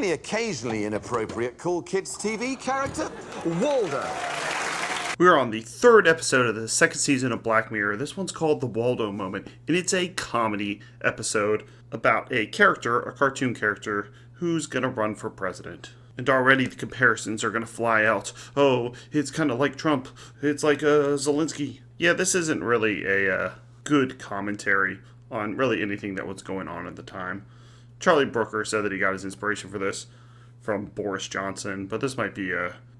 only occasionally inappropriate cool kids TV character, Waldo. We're on the third episode of the second season of Black Mirror. This one's called The Waldo Moment, and it's a comedy episode about a character, a cartoon character, who's gonna run for president. And already the comparisons are gonna fly out. Oh, it's kind of like Trump. It's like Zelensky. Yeah, this isn't really a good commentary on really anything that was going on at the time. Charlie Brooker said that he got his inspiration for this from Boris Johnson, but this might be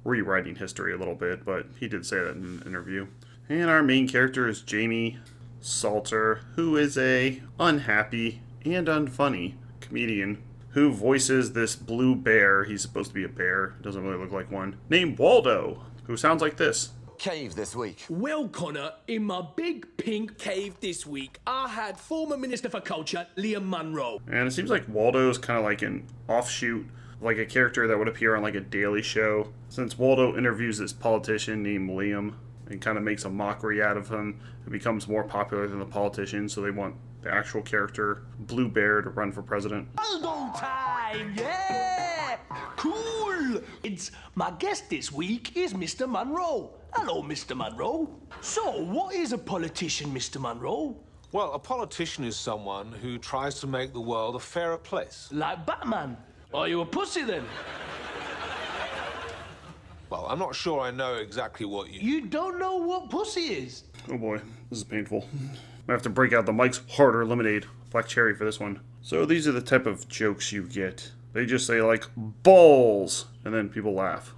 rewriting history a little bit, but he did say that in an interview. And our main character is Jamie Salter, who is a unhappy and unfunny comedian who voices this blue bear. He's supposed to be a bear, doesn't really look like one, named Waldo, who sounds like this. Cave this week. Well, Connor, in my big pink cave this week, I had former Minister for Culture, Liam Munro. And it seems like Waldo is kind of like an offshoot, like a character that would appear on like a Daily Show, since Waldo interviews this politician named Liam and kind of makes a mockery out of him. It becomes more popular than the politician, so they want the actual character, Blue Bear, to run for president. Waldo time, yeah! Cool! My guest this week is Mr. Munro. Hello, Mr. Munro. So, what is a politician, Mr. Munro? Well, a politician is someone who tries to make the world a fairer place. Like Batman. Are you a pussy then? Well, I'm not sure I know exactly what You don't know what pussy is? Oh boy, this is painful. I have to break out the Mike's Harder Lemonade Black Cherry for this one. So these are the type of jokes you get. They just say like, balls, and then people laugh.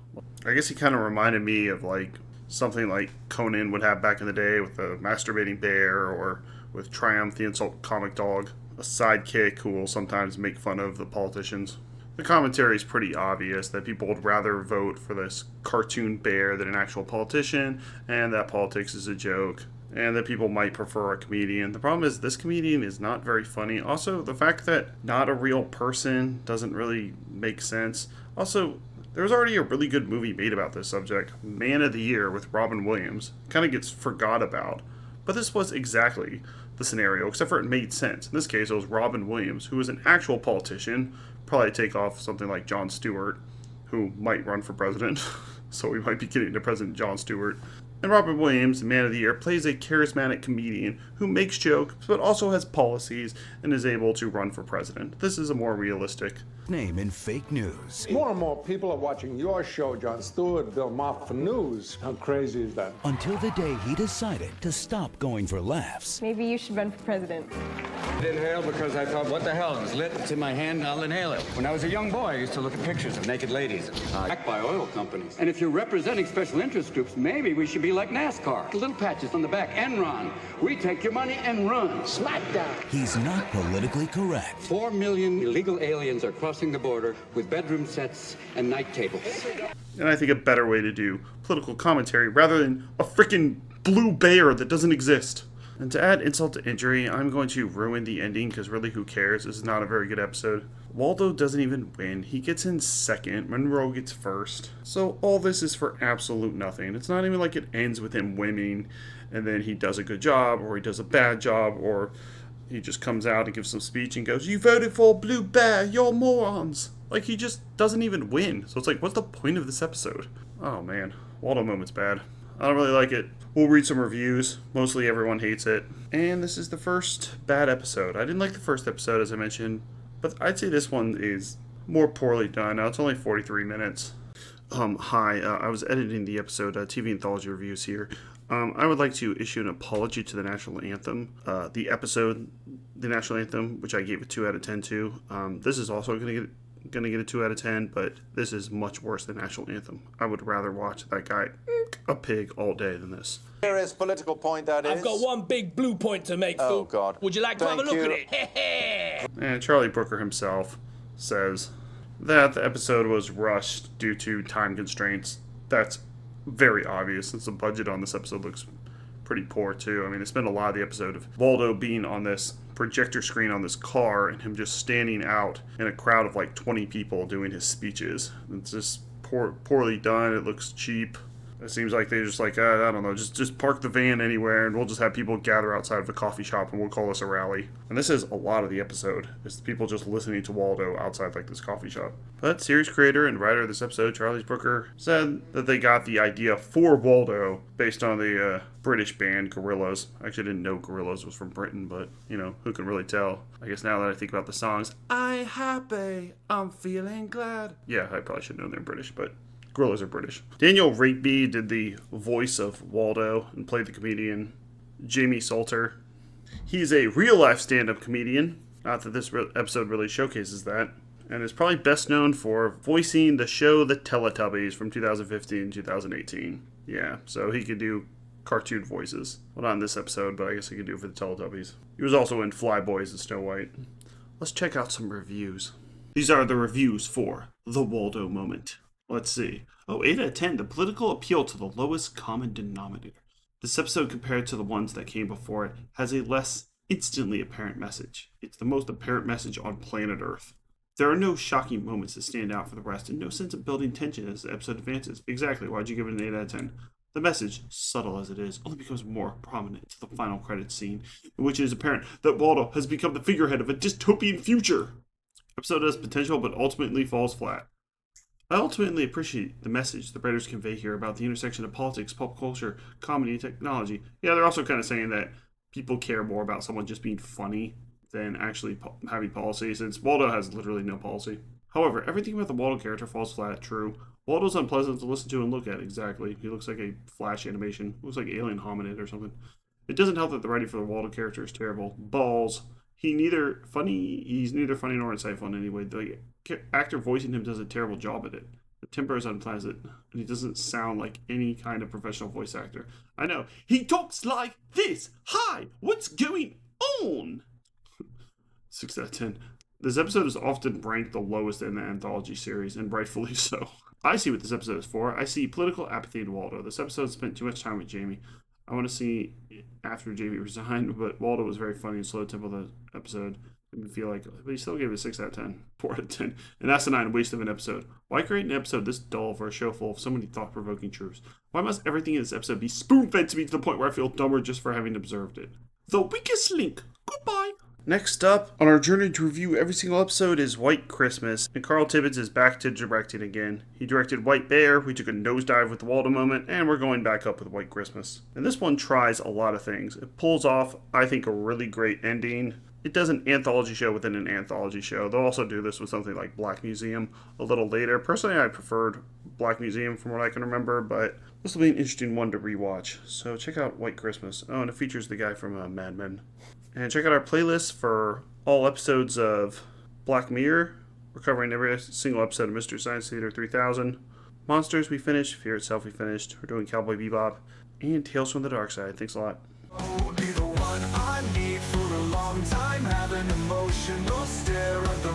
I guess he kind of reminded me of like something like Conan would have back in the day with the masturbating bear, or with Triumph, the insult comic dog, a sidekick who will sometimes make fun of the politicians. The commentary is pretty obvious that people would rather vote for this cartoon bear than an actual politician, and that politics is a joke, and that people might prefer a comedian. The problem is this comedian is not very funny. Also, the fact that not a real person doesn't really make sense. Also, there was already a really good movie made about this subject, Man of the Year, with Robin Williams. Kind of gets forgot about. But this was exactly the scenario, except for it made sense. In this case, it was Robin Williams, who was an actual politician. Probably take off something like Jon Stewart, who might run for president. So we might be getting to President Jon Stewart. And Robin Williams, Man of the Year, plays a charismatic comedian who makes jokes, but also has policies and is able to run for president. This is a more realistic name in fake news. More and more people are watching your show, Jon Stewart, Bill Maher, for news. How crazy is that? Until the day he decided to stop going for laughs. Maybe you should run for president. I inhale because I thought, what the hell? It's lit. It's in my hand. I'll inhale it. When I was a young boy, I used to look at pictures of naked ladies. Backed by oil companies. And if you're representing special interest groups, maybe we should be like NASCAR. Little patches on the back. Enron. We take your money and run. Smackdown. He's not politically correct. 4 million illegal aliens are crossing the border with bedroom sets and night tables. And I think a better way to do political commentary rather than a freaking blue bear that doesn't exist. And to add insult to injury, I'm going to ruin the ending because really who cares? This is not a very good episode. Waldo doesn't even win. He gets in second. Monroe gets first. So all this is for absolute nothing. It's not even like it ends with him winning and then he does a good job or he does a bad job, or he just comes out and gives some speech and goes, "You voted for Blue Bear, you're morons." Like, he just doesn't even win. So it's like, what's the point of this episode? Oh man, Waldo Moment's bad. I don't really like it. We'll read some reviews. Mostly everyone hates it. And this is the first bad episode. I didn't like the first episode, as I mentioned, but I'd say this one is more poorly done. Now, it's only 43 minutes. Hi, I was editing the episode, TV Anthology Reviews here. I would like to issue an apology to the National Anthem. The episode, the National Anthem, which I gave a 2 out of 10 to. This is also going to get a 2 out of 10, but this is much worse than National Anthem. I would rather watch that guy a pig all day than this. Serious political point, that is. I've got one big blue point to make, Oh, Phil. God. Would you like to have a Thank look you. at it? And Charlie Brooker himself says that the episode was rushed due to time constraints. That's very obvious since the budget on this episode looks pretty poor too. I mean, they spent a lot of the episode of Waldo being on this projector screen on this car and him just standing out in a crowd of like 20 people doing his speeches. It's just poorly done. It looks cheap. It seems like they just like, I don't know, just park the van anywhere and we'll just have people gather outside of a coffee shop and we'll call this a rally. And this is a lot of the episode, is people just listening to Waldo outside like this coffee shop. But series creator and writer of this episode, Charlie Brooker, said that they got the idea for Waldo based on the British band Gorillaz. I actually didn't know Gorillaz was from Britain, but, you know, who can really tell? I guess now that I think about the songs, I'm happy, I'm feeling glad. Yeah, I probably should know they're British, but Gorillaz are British. Daniel Rigby did the voice of Waldo and played the comedian Jamie Salter. He's a real-life stand-up comedian. Not that this episode really showcases that. And is probably best known for voicing the show The Teletubbies from 2015-2018. Yeah, so he could do cartoon voices. Well, not in this episode, but I guess he could do it for the Teletubbies. He was also in Flyboys and Snow White. Let's check out some reviews. These are the reviews for The Waldo Moment. Let's see. 8 out of 10. The political appeal to the lowest common denominator. This episode, compared to the ones that came before it, has a less instantly apparent message. It's the most apparent message on planet Earth. There are no shocking moments that stand out for the rest, and no sense of building tension as the episode advances. Exactly. Why'd you give it an 8 out of 10? The message, subtle as it is, only becomes more prominent to the final credits scene, in which it is apparent that Waldo has become the figurehead of a dystopian future. The episode has potential, but ultimately falls flat. I ultimately appreciate the message the writers convey here about the intersection of politics, pop culture, comedy, and technology. Yeah, they're also kind of saying that people care more about someone just being funny than actually having policy, since Waldo has literally no policy. However, everything about the Waldo character falls flat, true. Waldo's unpleasant to listen to and look at, exactly. He looks like a Flash animation. Looks like Alien Hominid or something. It doesn't help that the writing for the Waldo character is terrible. Balls. He's neither funny nor insightful in any way. The actor voicing him does a terrible job at it. The temper is unpleasant, and he doesn't sound like any kind of professional voice actor. I know. He talks like this. Hi, what's going on? 6 out of 10. This episode is often ranked the lowest in the anthology series, and rightfully so. I see what this episode is for. I see political apathy in Waldo. This episode spent too much time with Jamie. I want to see after Jamie resigned, but Waldo was very funny and slow tempo the episode. Made me feel like, but he still gave it a 6 out of 10. 4 out of 10. An asinine waste of an episode. Why create an episode this dull for a show full of so many thought-provoking truths? Why must everything in this episode be spoon-fed to me to the point where I feel dumber just for having observed it? The weakest link. Goodbye. Next up on our journey to review every single episode is White Christmas, and Carl Tibbets is back to directing again. He directed White Bear, we took a nosedive with the Waldo moment, and we're going back up with White Christmas. And this one tries a lot of things. It pulls off, I think, a really great ending. It does an anthology show within an anthology show. They'll also do this with something like Black Museum a little later. Personally, I preferred Black Museum from what I can remember, but this will be an interesting one to rewatch. So check out White Christmas. Oh, and it features the guy from Mad Men. And check out our playlist for all episodes of Black Mirror. We're covering every single episode of Mystery Science Theater 3000. Monsters we finished, Fear Itself we finished. We're doing Cowboy Bebop and Tales from the Dark Side. Thanks a lot. Be the one I need for a long time. Have an emotional stare at the